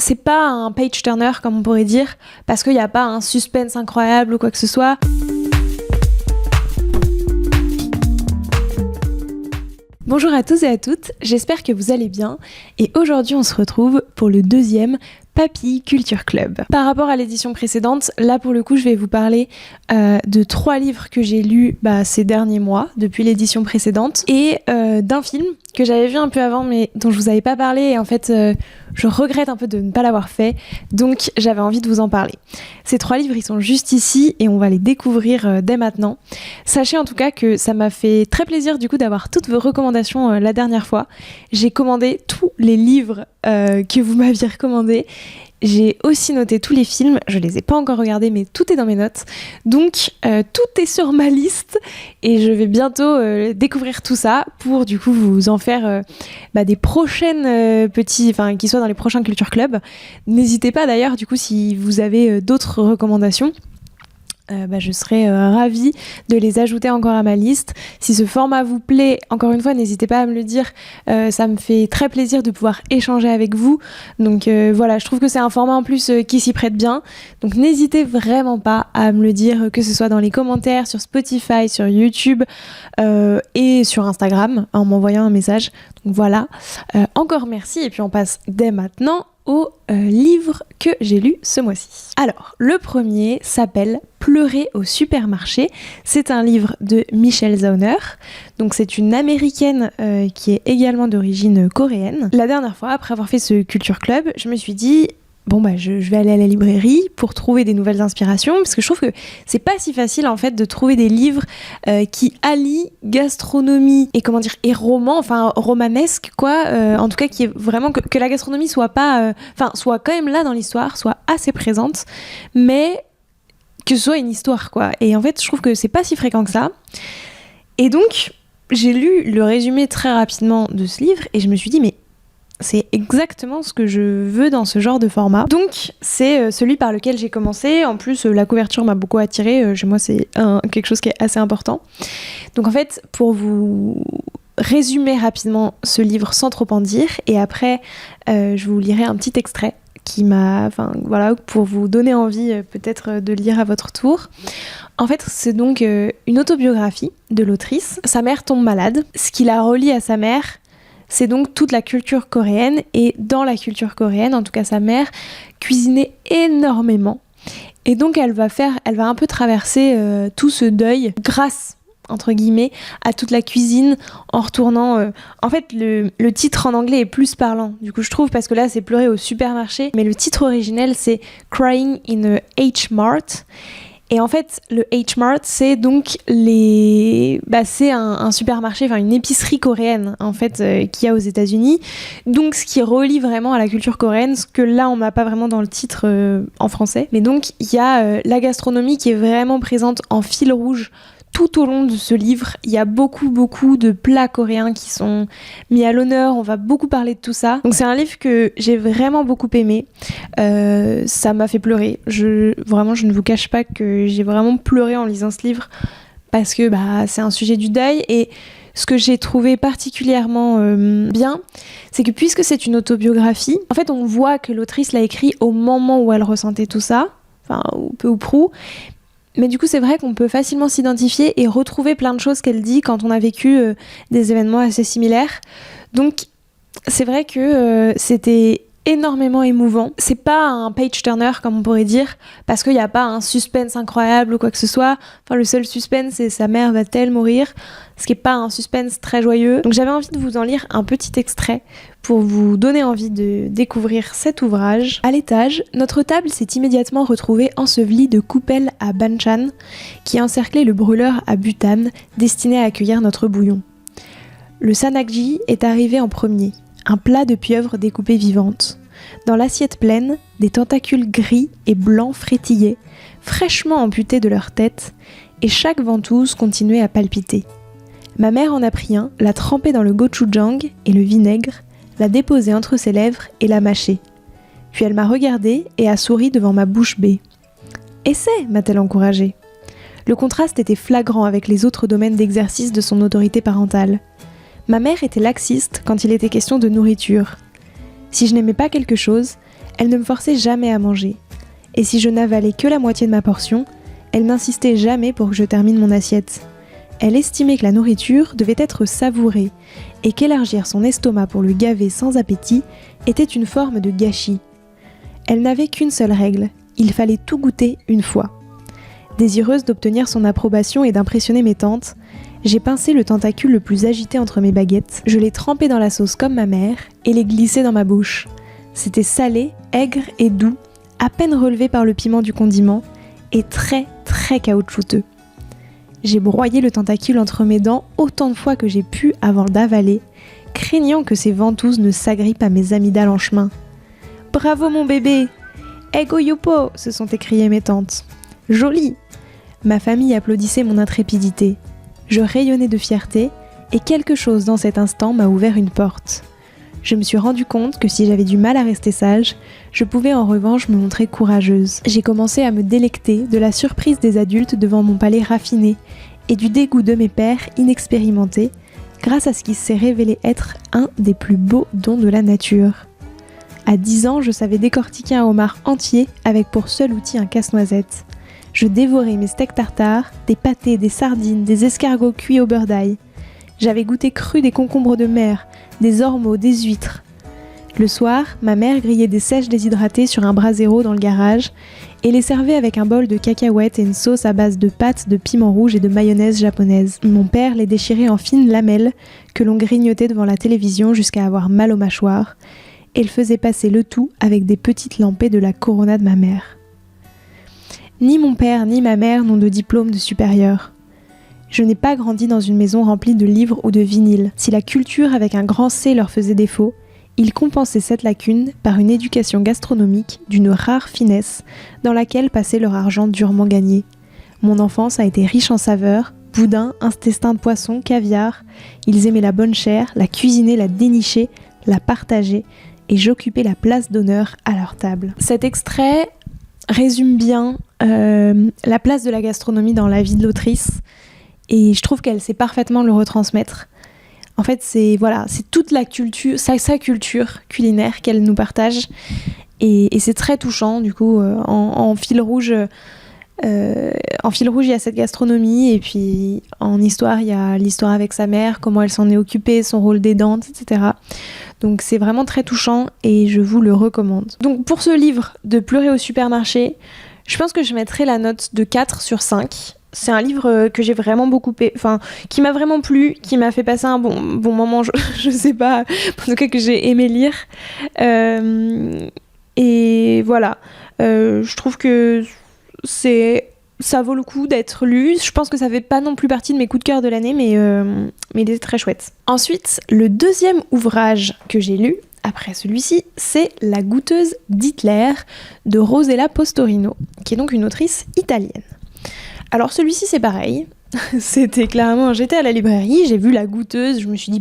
c'est pas un page turner comme on pourrait dire, parce qu'il n'y a pas un suspense incroyable ou quoi que ce soit. Bonjour à tous et à toutes, j'espère que vous allez bien et aujourd'hui on se retrouve pour le deuxième Papy Culture Club. Par rapport à l'édition précédente, là pour le coup je vais vous parler de 3 livres que j'ai lus ces derniers mois, depuis l'édition précédente, et d'un film que j'avais vu un peu avant mais dont je vous avais pas parlé et en fait je regrette un peu de ne pas l'avoir fait, donc j'avais envie de vous en parler. Ces 3 livres ils sont juste ici et on va les découvrir dès maintenant. Sachez en tout cas que ça m'a fait très plaisir du coup d'avoir toutes vos recommandations la dernière fois. J'ai commandé tous les livres que vous m'aviez recommandés. J'ai aussi noté tous les films, je les ai pas encore regardés mais tout est dans mes notes, donc tout est sur ma liste et je vais bientôt découvrir tout ça pour du coup vous en faire des prochaines qui soient dans les prochains Culture Club. N'hésitez pas d'ailleurs du coup si vous avez d'autres recommandations. Je serais ravie de les ajouter encore à ma liste. Si ce format vous plaît, encore une fois, n'hésitez pas à me le dire. Ça me fait très plaisir de pouvoir échanger avec vous. Donc voilà, je trouve que c'est un format en plus qui s'y prête bien. Donc n'hésitez vraiment pas à me le dire, que ce soit dans les commentaires, sur Spotify, sur YouTube et sur Instagram, en m'envoyant un message. Donc voilà, encore merci. Et puis on passe dès maintenant au livre que j'ai lu ce mois-ci. Alors, le premier s'appelle Pleurer au supermarché. C'est un livre de Michelle Zauner. Donc c'est une américaine qui est également d'origine coréenne. La dernière fois, après avoir fait ce Culture Club, je me suis dit je vais aller à la librairie pour trouver des nouvelles inspirations, parce que je trouve que c'est pas si facile en fait de trouver des livres qui allient gastronomie et roman, romanesque quoi, en tout cas qui est vraiment que la gastronomie soit pas, soit quand même là dans l'histoire, soit assez présente, mais que ce soit une histoire quoi. Et en fait je trouve que c'est pas si fréquent que ça. Et donc j'ai lu le résumé très rapidement de ce livre et je me suis dit mais c'est exactement ce que je veux dans ce genre de format. Donc c'est celui par lequel j'ai commencé. En plus la couverture m'a beaucoup attirée. Chez moi c'est quelque chose qui est assez important. Donc en fait pour vous résumer rapidement ce livre sans trop en dire, et après je vous lirai un petit extrait qui m'a, pour vous donner envie peut-être de lire à votre tour. En fait, c'est donc une autobiographie de l'autrice. Sa mère tombe malade. Ce qui la relie à sa mère, c'est donc toute la culture coréenne, et dans la culture coréenne, en tout cas sa mère, cuisinait énormément. Et donc elle va un peu traverser tout ce deuil grâce, entre guillemets, à toute la cuisine en retournant... En fait, le titre en anglais est plus parlant, du coup je trouve, parce que là c'est Pleurer au supermarché, mais le titre originel c'est Crying in a H-Mart. Et en fait, le H-Mart, c'est donc c'est un supermarché, une épicerie coréenne, en fait, qu'il y a aux États-Unis. Donc, ce qui relie vraiment à la culture coréenne, ce que là, on n'a pas vraiment dans le titre en français. Mais donc, il y a la gastronomie qui est vraiment présente en fil rouge tout au long de ce livre. Il y a beaucoup de plats coréens qui sont mis à l'honneur. On va beaucoup parler de tout ça. Donc c'est un livre que j'ai vraiment beaucoup aimé. Ça m'a fait pleurer. Je ne vous cache pas que j'ai vraiment pleuré en lisant ce livre, parce que c'est un sujet du deuil. Et ce que j'ai trouvé particulièrement bien, c'est que puisque c'est une autobiographie, en fait on voit que l'autrice l'a écrit au moment où elle ressentait tout ça, ou peu ou prou. Mais du coup, c'est vrai qu'on peut facilement s'identifier et retrouver plein de choses qu'elle dit quand on a vécu des événements assez similaires. Donc, c'est vrai que c'était énormément émouvant. C'est pas un page turner comme on pourrait dire, parce qu'il n'y a pas un suspense incroyable ou quoi que ce soit. Le seul suspense, c'est sa mère va-t-elle mourir, ce qui n'est pas un suspense très joyeux. Donc j'avais envie de vous en lire un petit extrait pour vous donner envie de découvrir cet ouvrage. À l'étage, notre table s'est immédiatement retrouvée ensevelie de coupelles à banchan qui encerclaient le brûleur à butane destiné à accueillir notre bouillon. Le sanakji est arrivé en premier, un plat de pieuvre découpée vivante. Dans l'assiette pleine, des tentacules gris et blancs frétillaient, fraîchement amputés de leur tête, et chaque ventouse continuait à palpiter. Ma mère en a pris un, l'a trempé dans le gochujang et le vinaigre, l'a déposé entre ses lèvres et l'a mâché. Puis elle m'a regardée et a souri devant ma bouche bée. « Essaie !» m'a-t-elle encouragée. Le contraste était flagrant avec les autres domaines d'exercice de son autorité parentale. Ma mère était laxiste quand il était question de nourriture. Si je n'aimais pas quelque chose, Elle ne me forçait jamais à manger. Et si je n'avalais que la moitié de ma portion, elle n'insistait jamais pour que je termine mon assiette. Elle estimait que la nourriture devait être savourée et qu'élargir son estomac pour le gaver sans appétit était une forme de gâchis. Elle n'avait qu'une seule règle, il fallait tout goûter une fois. Désireuse d'obtenir son approbation et d'impressionner mes tantes, j'ai pincé le tentacule le plus agité entre mes baguettes, je l'ai trempé dans la sauce comme ma mère et l'ai glissé dans ma bouche. C'était salé, aigre et doux, à peine relevé par le piment du condiment, et très très caoutchouteux. J'ai broyé le tentacule entre mes dents autant de fois que j'ai pu avant d'avaler, craignant que ces ventouses ne s'agrippent à mes amygdales en chemin. « Bravo mon bébé !»« Ego yopo !» se sont écriées mes tantes. « Joli !» Ma famille applaudissait mon intrépidité. Je rayonnais de fierté, et quelque chose dans cet instant m'a ouvert une porte. Je me suis rendu compte que si j'avais du mal à rester sage, je pouvais en revanche me montrer courageuse. J'ai commencé à me délecter de la surprise des adultes devant mon palais raffiné et du dégoût de mes pères inexpérimentés, grâce à ce qui s'est révélé être un des plus beaux dons de la nature. À 10 ans, je savais décortiquer un homard entier avec pour seul outil un casse-noisette. Je dévorais mes steaks tartares, des pâtés, des sardines, des escargots cuits au beurre d'ail. J'avais goûté cru des concombres de mer, des ormeaux, des huîtres. Le soir, ma mère grillait des sèches déshydratées sur un brasero dans le garage et les servait avec un bol de cacahuètes et une sauce à base de pâtes, de piment rouge et de mayonnaise japonaise. Mon père les déchirait en fines lamelles que l'on grignotait devant la télévision jusqu'à avoir mal aux mâchoires et il faisait passer le tout avec des petites lampées de la Corona de ma mère. Ni mon père ni ma mère n'ont de diplôme de supérieur. Je n'ai pas grandi dans une maison remplie de livres ou de vinyles. Si la culture avec un grand C leur faisait défaut, ils compensaient cette lacune par une éducation gastronomique d'une rare finesse dans laquelle passait leur argent durement gagné. Mon enfance a été riche en saveurs, boudin, intestin de poisson, caviar. Ils aimaient la bonne chair, la cuisiner, la dénicher, la partager et j'occupais la place d'honneur à leur table. Cet extrait résume bien la place de la gastronomie dans la vie de l'autrice. Et je trouve qu'elle sait parfaitement le retransmettre. En fait, c'est toute la culture, sa culture culinaire qu'elle nous partage. Et c'est très touchant, du coup, en fil rouge. En fil rouge, il y a cette gastronomie. Et puis, en histoire, il y a l'histoire avec sa mère, comment elle s'en est occupée, son rôle d'aidante, etc. Donc, c'est vraiment très touchant et je vous le recommande. Donc, pour ce livre de Pleurer au supermarché, je pense que je mettrai la note de 4 sur 5. C'est un livre que j'ai vraiment beaucoup qui m'a vraiment plu, qui m'a fait passer un bon moment, je sais pas, en tout cas que j'ai aimé lire. Et voilà, je trouve que ça vaut le coup d'être lu. Je pense que ça fait pas non plus partie de mes coups de cœur de l'année, mais il est très chouette. Ensuite, le deuxième ouvrage que j'ai lu, après celui-ci, c'est La goûteuse d'Hitler de Rosella Postorino, qui est donc une autrice italienne. Alors celui-ci c'est pareil, c'était clairement, j'étais à la librairie, j'ai vu La goûteuse, je me suis dit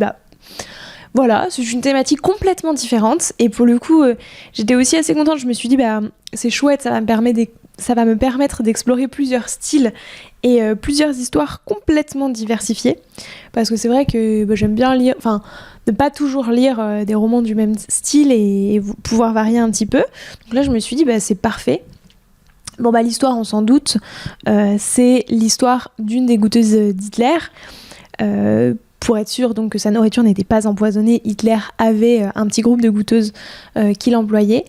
voilà, c'est une thématique complètement différente et pour le coup j'étais aussi assez contente, je me suis dit c'est chouette, ça va me permettre d'explorer plusieurs styles et plusieurs histoires complètement diversifiées parce que c'est vrai que j'aime bien lire, ne pas toujours lire des romans du même style et pouvoir varier un petit peu, donc là je me suis dit c'est parfait. L'histoire, on s'en doute, c'est l'histoire d'une des goûteuses d'Hitler. Pour être sûr donc, que sa nourriture n'était pas empoisonnée, Hitler avait un petit groupe de goûteuses qu'il employait.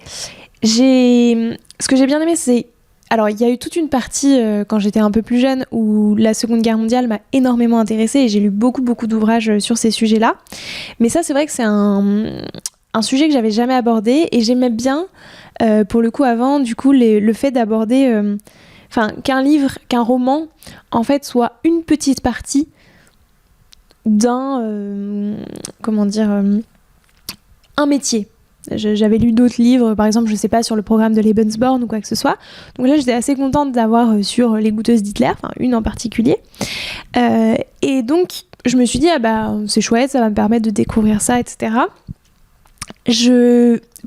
Ce que j'ai bien aimé, c'est... Alors, il y a eu toute une partie, quand j'étais un peu plus jeune, où la Seconde Guerre mondiale m'a énormément intéressée et j'ai lu beaucoup d'ouvrages sur ces sujets-là. Mais ça, c'est vrai que c'est un sujet que j'avais jamais abordé et j'aimais bien... pour le coup avant du coup le fait d'aborder qu'un roman en fait soit une petite partie d'un un métier. J'avais lu d'autres livres, par exemple, je sais pas, sur le programme de Lebensborn ou quoi que ce soit. Donc là, j'étais assez contente d'avoir sur les goûteuses d'Hitler, une en particulier. Et donc, je me suis dit, c'est chouette, ça va me permettre de découvrir ça, etc.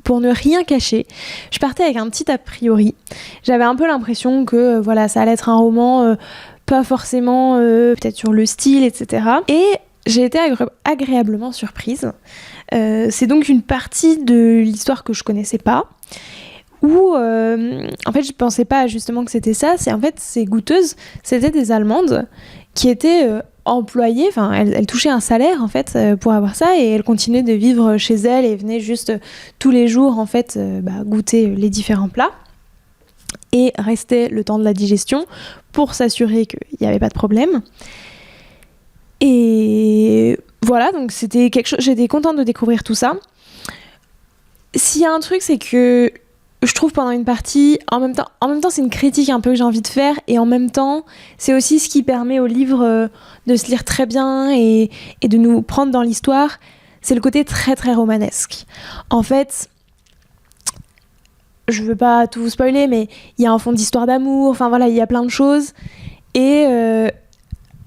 Pour ne rien cacher, je partais avec un petit a priori. J'avais un peu l'impression que ça allait être un roman pas forcément peut-être sur le style, etc. Et j'ai été agréablement surprise. C'est donc une partie de l'histoire que je connaissais pas. où en fait je pensais pas justement que c'était ça. C'est en fait ces goûteuses, c'était des Allemandes qui étaient employées, enfin elles touchaient un salaire en fait pour avoir ça, et elles continuaient de vivre chez elles et venaient juste tous les jours en fait goûter les différents plats et restaient le temps de la digestion pour s'assurer qu'il n'y avait pas de problème. Et voilà, donc c'était quelque chose, j'étais contente de découvrir tout ça. S'il y a un truc, c'est que je trouve pendant une partie, en même temps c'est une critique un peu que j'ai envie de faire, et en même temps c'est aussi ce qui permet au livre de se lire très bien et de nous prendre dans l'histoire, c'est le côté très très romanesque. En fait, je veux pas tout vous spoiler, mais il y a un fond d'histoire d'amour, enfin voilà, il y a plein de choses, et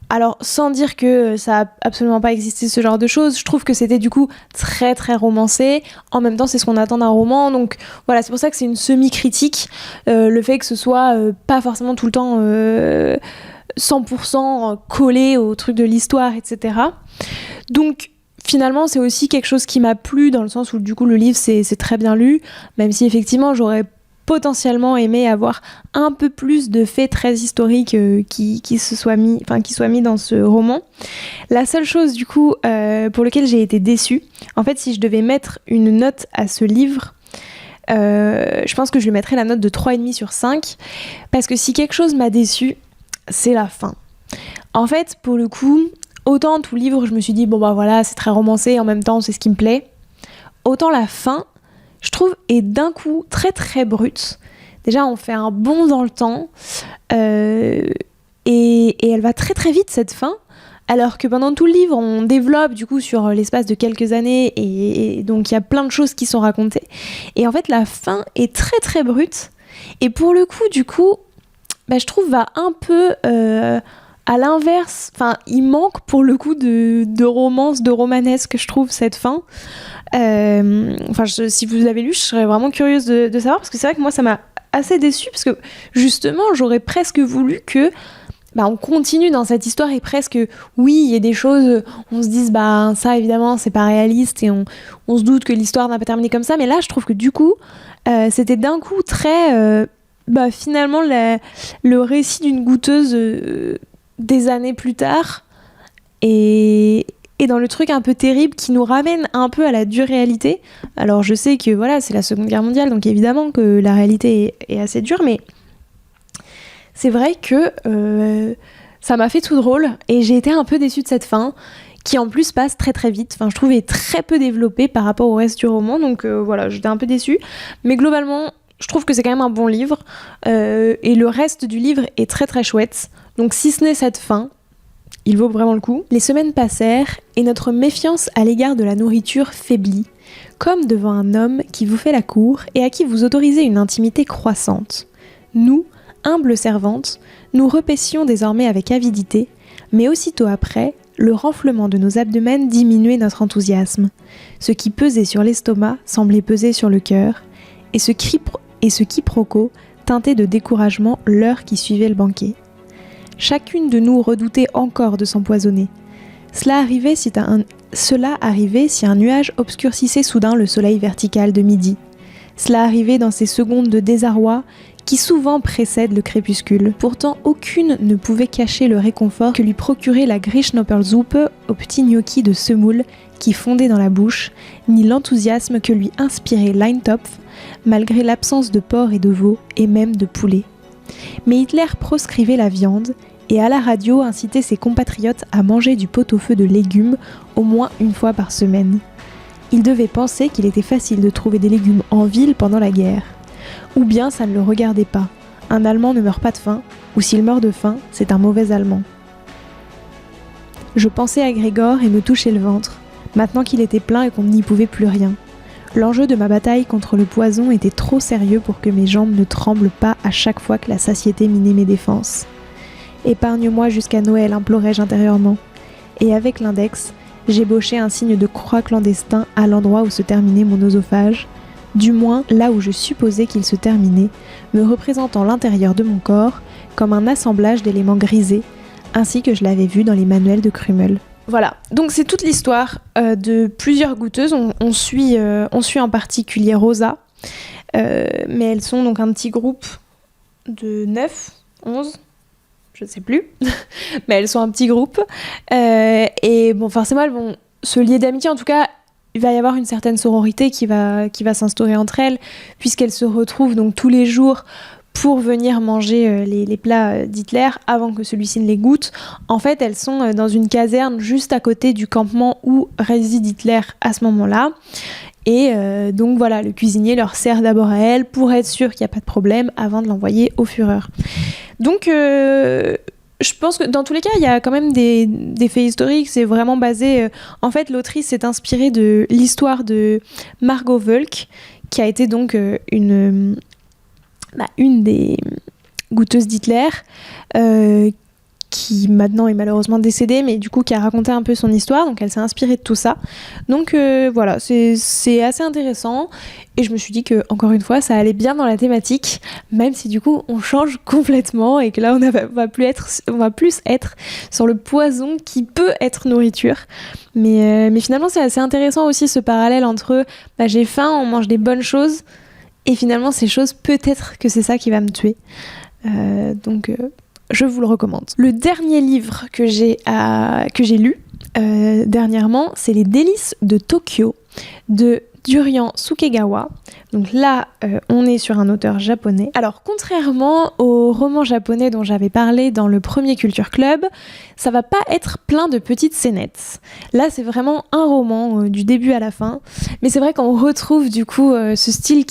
alors, sans dire que ça a absolument pas existé ce genre de choses, je trouve que c'était du coup très très romancé. En même temps, c'est ce qu'on attend d'un roman, donc voilà, c'est pour ça que c'est une semi-critique. Le fait que ce soit pas forcément tout le temps 100% collé au truc de l'histoire, etc. Donc, finalement, c'est aussi quelque chose qui m'a plu, dans le sens où du coup le livre c'est très bien lu, même si effectivement j'aurais potentiellement aimé avoir un peu plus de faits très historiques qui soient mis dans ce roman. La seule chose du coup pour laquelle j'ai été déçue, en fait si je devais mettre une note à ce livre, je pense que je lui mettrais la note de 3,5 sur 5, parce que si quelque chose m'a déçue, c'est la fin. En fait, pour le coup, autant tout livre je me suis dit bon bah voilà, c'est très romancé, en même temps c'est ce qui me plaît, autant la fin, je trouve, est d'un coup très très brute. Déjà, on fait un bond dans le temps et elle va très très vite cette fin, alors que pendant tout le livre, on développe du coup sur l'espace de quelques années et donc il y a plein de choses qui sont racontées. Et en fait, la fin est très très brute. Et pour le coup, du coup, je trouve va un peu à l'inverse. Enfin, il manque pour le coup de romance, de romanesque, je trouve, cette fin. Si vous l'avez lu, je serais vraiment curieuse de savoir, parce que c'est vrai que moi ça m'a assez déçue, parce que justement j'aurais presque voulu que on continue dans cette histoire, et presque oui il y a des choses, on se dise ça évidemment c'est pas réaliste et on se doute que l'histoire n'a pas terminé comme ça, mais là je trouve que du coup c'était d'un coup très finalement le récit d'une goûteuse des années plus tard, et dans le truc un peu terrible qui nous ramène un peu à la dure réalité. Alors je sais que voilà, c'est la Seconde Guerre mondiale, donc évidemment que la réalité est assez dure, mais c'est vrai que ça m'a fait tout drôle, et j'ai été un peu déçue de cette fin, qui en plus passe très très vite. Enfin, je trouvais très peu développée par rapport au reste du roman, donc voilà, j'étais un peu déçue. Mais globalement, je trouve que c'est quand même un bon livre, et le reste du livre est très très chouette. Donc si ce n'est cette fin, il vaut vraiment le coup. Les semaines passèrent et notre méfiance à l'égard de la nourriture faiblit, comme devant un homme qui vous fait la cour et à qui vous autorisez une intimité croissante. Nous, humbles servantes, nous repaissions désormais avec avidité, mais aussitôt après, le renflement de nos abdomens diminuait notre enthousiasme. Ce qui pesait sur l'estomac semblait peser sur le cœur, et ce quiproquo teintait de découragement l'heure qui suivait le banquet. Chacune de nous redoutait encore de s'empoisonner. Cela arrivait si un nuage obscurcissait soudain le soleil vertical de midi. Cela arrivait dans ces secondes de désarroi qui souvent précèdent le crépuscule. Pourtant, aucune ne pouvait cacher le réconfort que lui procurait la Grießknödelsuppe au petit gnocchi de semoule qui fondait dans la bouche, ni l'enthousiasme que lui inspirait l'Eintopf, malgré l'absence de porc et de veau, et même de poulet. Mais Hitler proscrivait la viande et à la radio incitait ses compatriotes à manger du pot-au-feu de légumes au moins une fois par semaine. Il devait penser qu'il était facile de trouver des légumes en ville pendant la guerre. Ou bien ça ne le regardait pas. Un Allemand ne meurt pas de faim, ou s'il meurt de faim, c'est un mauvais Allemand. Je pensais à Grégor et me touchais le ventre, maintenant qu'il était plein et qu'on n'y pouvait plus rien. L'enjeu de ma bataille contre le poison était trop sérieux pour que mes jambes ne tremblent pas à chaque fois que la satiété minait mes défenses. « Épargne-moi jusqu'à Noël », implorai-je intérieurement. Et avec l'index, j'ébauchai un signe de croix clandestin à l'endroit où se terminait mon oesophage, du moins là où je supposais qu'il se terminait, me représentant l'intérieur de mon corps comme un assemblage d'éléments grisés, ainsi que je l'avais vu dans les manuels de Krümel. Voilà, donc c'est toute l'histoire de plusieurs goûteuses. On suit en particulier Rosa, mais elles sont donc un petit groupe de 9, 11, je ne sais plus, mais elles sont un petit groupe. Et bon, forcément, elles vont se lier d'amitié. En tout cas, il va y avoir une certaine sororité qui va s'instaurer entre elles, puisqu'elles se retrouvent donc tous les jours pour venir manger les plats d'Hitler avant que celui-ci ne les goûte. En fait, elles sont dans une caserne juste à côté du campement où réside Hitler à ce moment-là. Et donc voilà, le cuisinier leur sert d'abord à elle pour être sûr qu'il n'y a pas de problème avant de l'envoyer au Führer. Donc je pense que dans tous les cas, il y a quand même des faits historiques. C'est vraiment basé... en fait, l'autrice s'est inspirée de l'histoire de Margot Wölk, qui a été donc une des goûteuses d'Hitler, qui maintenant est malheureusement décédée, mais du coup qui a raconté un peu son histoire, donc elle s'est inspirée de tout ça. Donc voilà, c'est assez intéressant, et je me suis dit que, encore une fois, ça allait bien dans la thématique, même si du coup on change complètement, et que là on va plus être sur le poison qui peut être nourriture. Mais finalement c'est assez intéressant aussi ce parallèle entre j'ai faim, on mange des bonnes choses, et finalement ces choses, peut-être que c'est ça qui va me tuer. Donc je vous le recommande. Le dernier livre que j'ai lu dernièrement, c'est Les délices de Tokyo de Durian Sukegawa. Donc là, on est sur un auteur japonais. Alors, contrairement au roman japonais dont j'avais parlé dans le premier Culture Club, ça va pas être plein de petites scénettes. Là, c'est vraiment un roman du début à la fin. Mais c'est vrai qu'on retrouve du coup ce style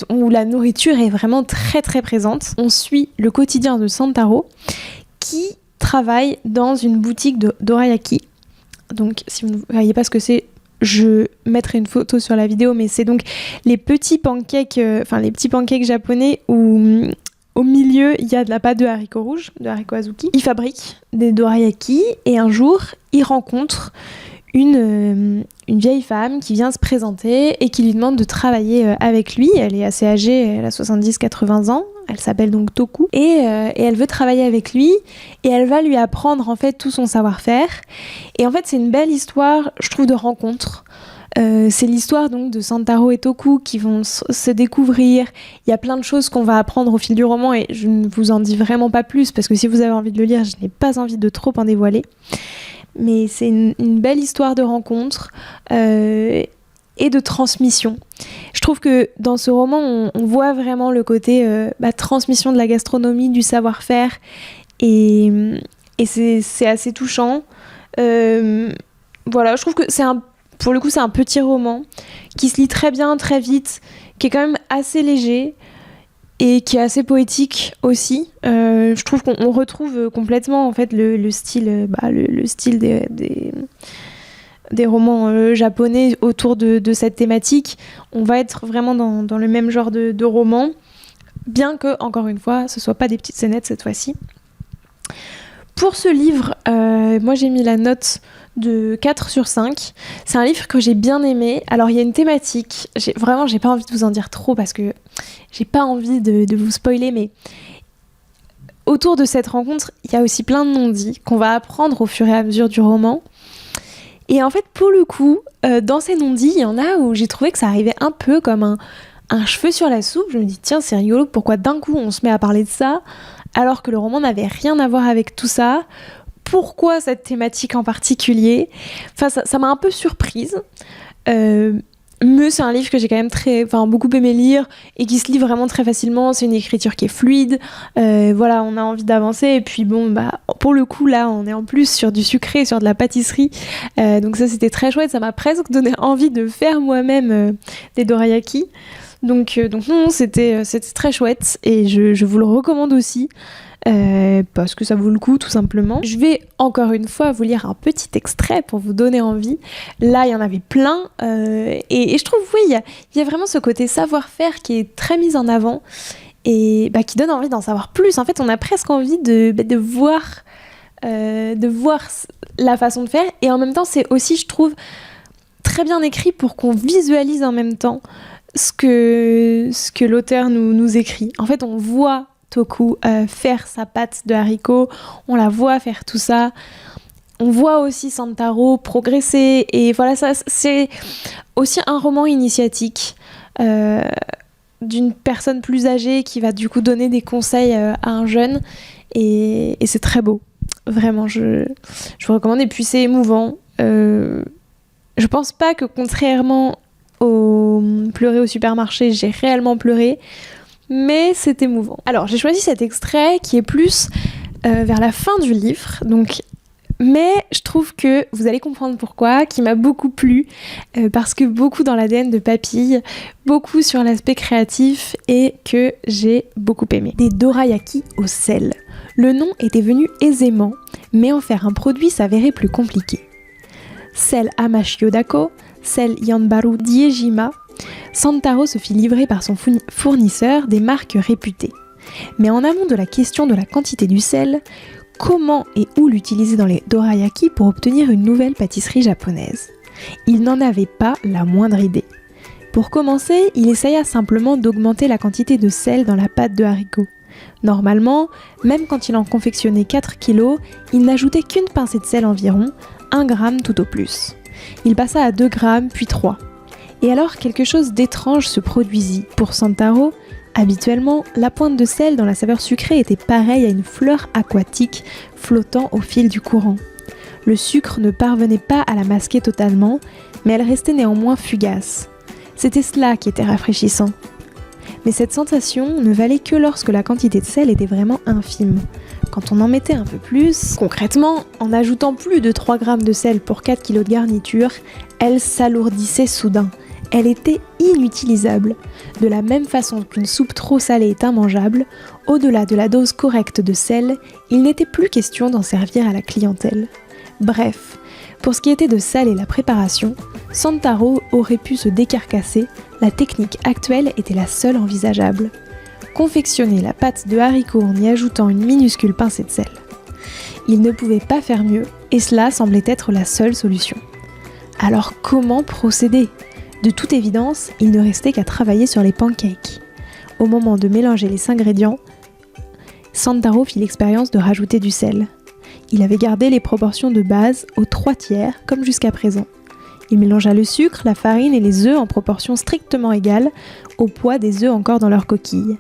où la nourriture est vraiment très très présente. On suit le quotidien de Santaro qui travaille dans une boutique de dorayaki. Donc, si vous ne voyez pas ce que c'est, je mettrai une photo sur la vidéo, mais c'est donc les petits pancakes japonais où au milieu il y a de la pâte de haricots rouges, de haricots azuki. Il fabrique des dorayaki et un jour il rencontre une vieille femme qui vient se présenter et qui lui demande de travailler avec lui. Elle est assez âgée, elle a 70-80 ans. Elle s'appelle donc Toku et elle veut travailler avec lui et elle va lui apprendre en fait tout son savoir-faire. Et en fait c'est une belle histoire, je trouve, de rencontre. C'est l'histoire donc de Santaro et Toku qui vont se découvrir. Il y a plein de choses qu'on va apprendre au fil du roman et je ne vous en dis vraiment pas plus parce que si vous avez envie de le lire, je n'ai pas envie de trop en dévoiler. Mais c'est une belle histoire de rencontre et de transmission. Je trouve que dans ce roman, on voit vraiment le côté transmission de la gastronomie, du savoir-faire, et c'est assez touchant. Voilà, je trouve que pour le coup, c'est un petit roman qui se lit très bien, très vite, qui est quand même assez léger et qui est assez poétique aussi. Je trouve qu'on retrouve complètement en fait le style, le style des romans japonais autour de cette thématique. On va être vraiment dans le même genre de roman, bien que, encore une fois, ce soit pas des petites scénettes cette fois-ci. Pour ce livre, moi j'ai mis la note de 4 sur 5. C'est un livre que j'ai bien aimé. Alors il y a une thématique, j'ai pas envie de vous en dire trop parce que j'ai pas envie de vous spoiler, mais autour de cette rencontre, il y a aussi plein de non-dits qu'on va apprendre au fur et à mesure du roman. Et en fait, pour le coup, dans ces non-dits, il y en a où j'ai trouvé que ça arrivait un peu comme un cheveu sur la soupe. Je me dis, tiens, c'est rigolo, pourquoi d'un coup on se met à parler de ça alors que le roman n'avait rien à voir avec tout ça? Pourquoi cette thématique en particulier? Enfin, ça m'a un peu surprise. Mais c'est un livre que j'ai quand même beaucoup aimé lire et qui se lit vraiment très facilement. C'est une écriture qui est fluide. Voilà, on a envie d'avancer. Et puis pour le coup, là, on est en plus sur du sucré, sur de la pâtisserie. Donc ça, c'était très chouette. Ça m'a presque donné envie de faire moi-même des dorayaki. Donc non, c'était très chouette. Et je vous le recommande aussi. Parce que ça vaut le coup tout simplement. Je vais encore une fois vous lire un petit extrait pour vous donner envie. Là il y en avait plein et je trouve il y a vraiment ce côté savoir-faire qui est très mis en avant et qui donne envie d'en savoir plus. En fait on a presque envie de voir la façon de faire et en même temps c'est aussi, je trouve, très bien écrit pour qu'on visualise en même temps ce que l'auteur nous écrit. En fait on voit Toku faire sa pâte de haricots, on la voit faire tout ça, on voit aussi Santaro progresser et voilà, ça c'est aussi un roman initiatique d'une personne plus âgée qui va du coup donner des conseils à un jeune et c'est très beau. Vraiment, je vous recommande. Et puis c'est émouvant. Je pense pas que contrairement au pleurer au supermarché, j'ai réellement pleuré, mais c'est émouvant. Alors j'ai choisi cet extrait qui est plus vers la fin du livre, donc, mais je trouve que vous allez comprendre pourquoi, qui m'a beaucoup plu, parce que beaucoup dans l'ADN de Papille, beaucoup sur l'aspect créatif et que j'ai beaucoup aimé. Des dorayaki au sel. Le nom était venu aisément, mais en faire un produit s'avérait plus compliqué. Sel Amashiyodako, sel Yanbaru d'Iejima, Santaro se fit livrer par son fournisseur des marques réputées. Mais en amont de la question de la quantité du sel, comment et où l'utiliser dans les dorayaki pour obtenir une nouvelle pâtisserie japonaise? Il n'en avait pas la moindre idée. Pour commencer, il essaya simplement d'augmenter la quantité de sel dans la pâte de haricots. Normalement, même quand il en confectionnait 4 kilos, il n'ajoutait qu'une pincée de sel environ, 1 gramme tout au plus. Il passa à 2 grammes, puis 3. Et alors quelque chose d'étrange se produisit. Pour Santaro, habituellement, la pointe de sel dans la saveur sucrée était pareille à une fleur aquatique flottant au fil du courant. Le sucre ne parvenait pas à la masquer totalement, mais elle restait néanmoins fugace. C'était cela qui était rafraîchissant. Mais cette sensation ne valait que lorsque la quantité de sel était vraiment infime. Quand on en mettait un peu plus, concrètement, en ajoutant plus de 3 grammes de sel pour 4 kg de garniture, elle s'alourdissait soudain. Elle était inutilisable. De la même façon qu'une soupe trop salée est immangeable, au-delà de la dose correcte de sel, il n'était plus question d'en servir à la clientèle. Bref, pour ce qui était de saler la préparation, Santaro aurait pu se décarcasser, la technique actuelle était la seule envisageable. Confectionner la pâte de haricots en y ajoutant une minuscule pincée de sel. Il ne pouvait pas faire mieux, et cela semblait être la seule solution. Alors comment procéder ? De toute évidence, il ne restait qu'à travailler sur les pancakes. Au moment de mélanger les ingrédients, Santaro fit l'expérience de rajouter du sel. Il avait gardé les proportions de base aux 3/4 comme jusqu'à présent. Il mélangea le sucre, la farine et les œufs en proportions strictement égales au poids des œufs encore dans leur coquille.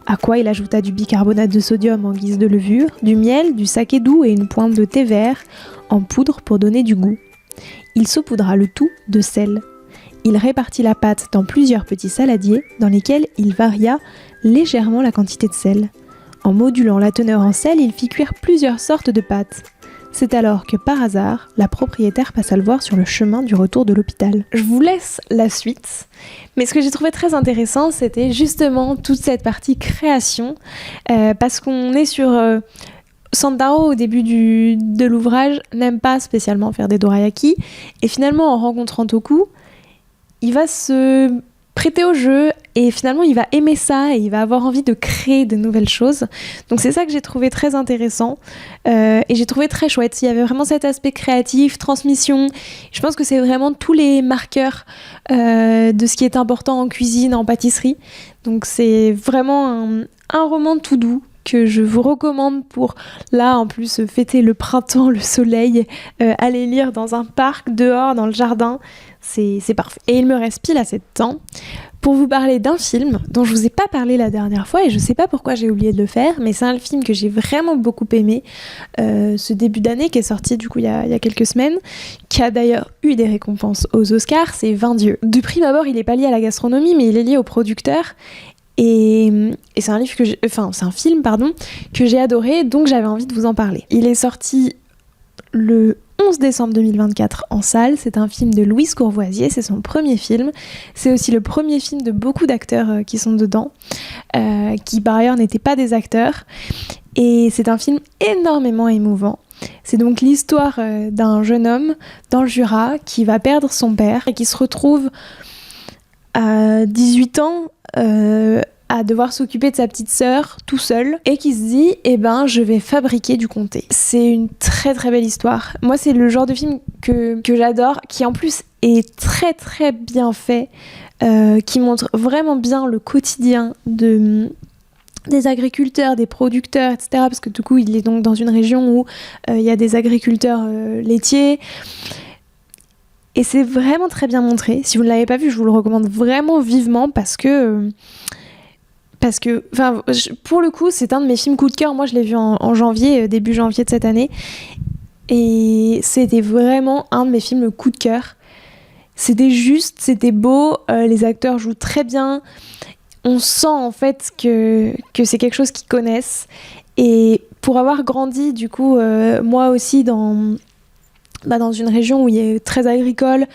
À quoi il ajouta du bicarbonate de sodium en guise de levure, du miel, du saké doux et une pointe de thé vert en poudre pour donner du goût. Il saupoudra le tout de sel. Il répartit la pâte dans plusieurs petits saladiers dans lesquels il varia légèrement la quantité de sel. En modulant la teneur en sel, il fit cuire plusieurs sortes de pâtes. C'est alors que par hasard, la propriétaire passa le voir sur le chemin du retour de l'hôpital. Je vous laisse la suite, mais ce que j'ai trouvé très intéressant, c'était justement toute cette partie création, parce qu'on est sur... Santaro, au début de l'ouvrage, n'aime pas spécialement faire des dorayaki, et finalement, en rencontrant Toku, il va se prêter au jeu, et finalement, il va aimer ça, et il va avoir envie de créer de nouvelles choses. Donc c'est ça que j'ai trouvé très intéressant, et j'ai trouvé très chouette. Il y avait vraiment cet aspect créatif, transmission. Je pense que c'est vraiment tous les marqueurs de ce qui est important en cuisine, en pâtisserie. Donc c'est vraiment un roman tout doux, que je vous recommande pour, là, en plus, fêter le printemps, le soleil, aller lire dans un parc, dehors, dans le jardin, c'est parfait. Et il me reste pile assez de temps pour vous parler d'un film dont je vous ai pas parlé la dernière fois, et je sais pas pourquoi j'ai oublié de le faire, mais c'est un film que j'ai vraiment beaucoup aimé, ce début d'année, qui est sorti du coup il y a quelques semaines, qui a d'ailleurs eu des récompenses aux Oscars, c'est 20 dieux. De prime abord, il est pas lié à la gastronomie, mais il est lié au producteur. Et c'est un film que j'ai adoré, donc j'avais envie de vous en parler. Il est sorti le 11 décembre 2024 en salle. C'est un film de Louise Courvoisier, c'est son premier film. C'est aussi le premier film de beaucoup d'acteurs qui sont dedans, qui par ailleurs n'étaient pas des acteurs. Et c'est un film énormément émouvant. C'est donc l'histoire d'un jeune homme dans le Jura qui va perdre son père et qui se retrouve à 18 ans à devoir s'occuper de sa petite sœur tout seul, et qui se dit je vais fabriquer du comté. C'est une très très belle histoire. Moi, c'est le genre de film que j'adore, qui en plus est très très bien fait, qui montre vraiment bien le quotidien des agriculteurs, des producteurs, etc. Parce que du coup, il est donc dans une région où il y a des agriculteurs laitiers. Et c'est vraiment très bien montré. Si vous ne l'avez pas vu, je vous le recommande vraiment vivement, parce que parce que, pour le coup, c'est un de mes films coup de cœur. Moi, je l'ai vu en janvier, début janvier de cette année. Et c'était vraiment un de mes films coup de cœur. C'était juste, c'était beau, les acteurs jouent très bien. On sent en fait que c'est quelque chose qu'ils connaissent. Et pour avoir grandi, du coup, moi aussi, dans une région où il est très agricole,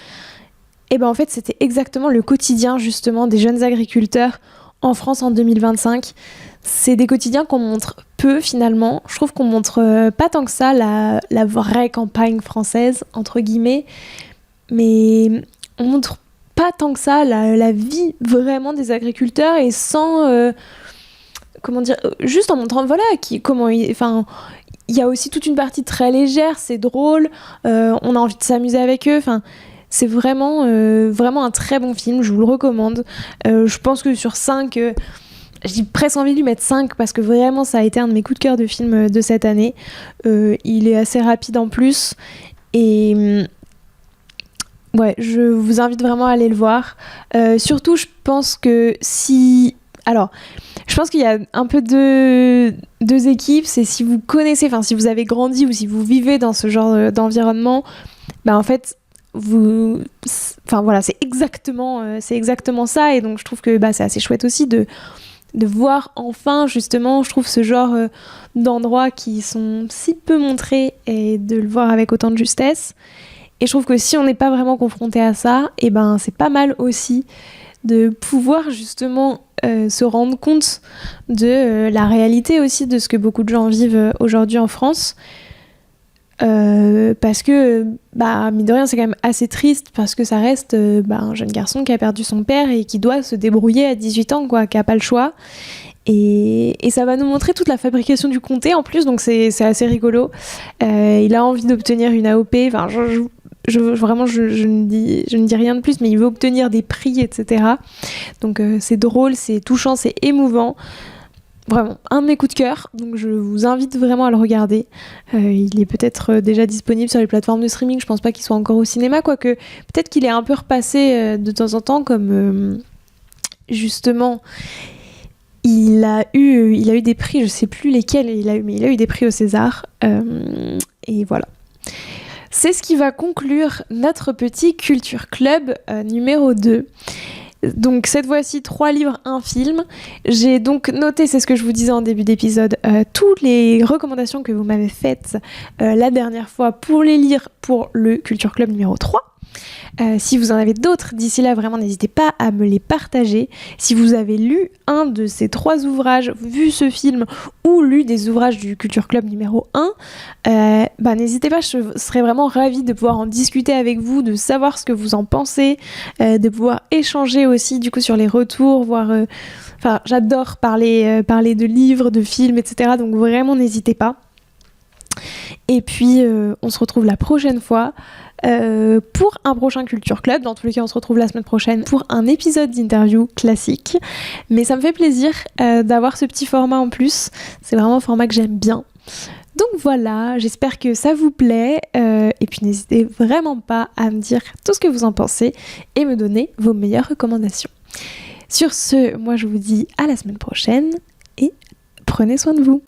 et ben en fait, c'était exactement le quotidien justement des jeunes agriculteurs en France en 2025. C'est des quotidiens qu'on montre peu finalement. Je trouve qu'on montre pas tant que ça la vraie campagne française, entre guillemets. Mais on montre pas tant que ça la vie vraiment des agriculteurs et sans... juste en montrant, il y a aussi toute une partie très légère, c'est drôle, on a envie de s'amuser avec eux, c'est vraiment un très bon film, je vous le recommande. Je pense que sur 5, j'ai presque envie de lui mettre 5 parce que vraiment ça a été un de mes coups de cœur de film de cette année. Il est assez rapide en plus et ouais, je vous invite vraiment à aller le voir. Surtout, je pense que je pense qu'il y a un peu deux équipes. C'est si vous connaissez, si vous avez grandi ou si vous vivez dans ce genre d'environnement, en fait, c'est exactement ça. Et donc, je trouve que c'est assez chouette aussi de voir enfin, justement, je trouve ce genre d'endroits qui sont si peu montrés et de le voir avec autant de justesse. Et je trouve que si on n'est pas vraiment confronté à ça, c'est pas mal aussi de pouvoir justement se rendre compte de la réalité aussi de ce que beaucoup de gens vivent aujourd'hui en France. Parce que, mine de rien, c'est quand même assez triste parce que ça reste un jeune garçon qui a perdu son père et qui doit se débrouiller à 18 ans, qui n'a pas le choix. Et ça va nous montrer toute la fabrication du comté en plus, donc c'est assez rigolo. Il a envie d'obtenir une AOP, je ne dis rien de plus, mais il veut obtenir des prix, etc. Donc c'est drôle, c'est touchant, c'est émouvant. Vraiment, un de mes coups de cœur, donc je vous invite vraiment à le regarder. Il est peut-être déjà disponible sur les plateformes de streaming, je pense pas qu'il soit encore au cinéma, quoique peut-être qu'il est un peu repassé de temps en temps, comme justement... Il a eu des prix, je sais plus lesquels mais il a eu des prix au César. Et voilà. C'est ce qui va conclure notre petit Culture Club numéro 2. Donc cette fois-ci, 3 livres, 1 film. J'ai donc noté, c'est ce que je vous disais en début d'épisode, toutes les recommandations que vous m'avez faites la dernière fois pour les lire pour le Culture Club numéro 3. Si vous en avez d'autres d'ici là, vraiment n'hésitez pas à me les partager. Si vous avez lu un de ces 3 ouvrages, vu ce film ou lu des ouvrages du Culture Club numéro 1, n'hésitez pas, je serais vraiment ravie de pouvoir en discuter avec vous, de savoir ce que vous en pensez, de pouvoir échanger aussi du coup sur les retours, j'adore parler de livres, de films, etc. Donc vraiment n'hésitez pas. Et puis on se retrouve la prochaine fois pour un prochain Culture Club. Dans tous les cas, on se retrouve la semaine prochaine pour un épisode d'interview classique. Mais ça me fait plaisir d'avoir ce petit format en plus. C'est vraiment un format que j'aime bien. Donc voilà, j'espère que ça vous plaît. Et puis n'hésitez vraiment pas à me dire tout ce que vous en pensez et me donner vos meilleures recommandations. Sur ce, moi je vous dis à la semaine prochaine et prenez soin de vous.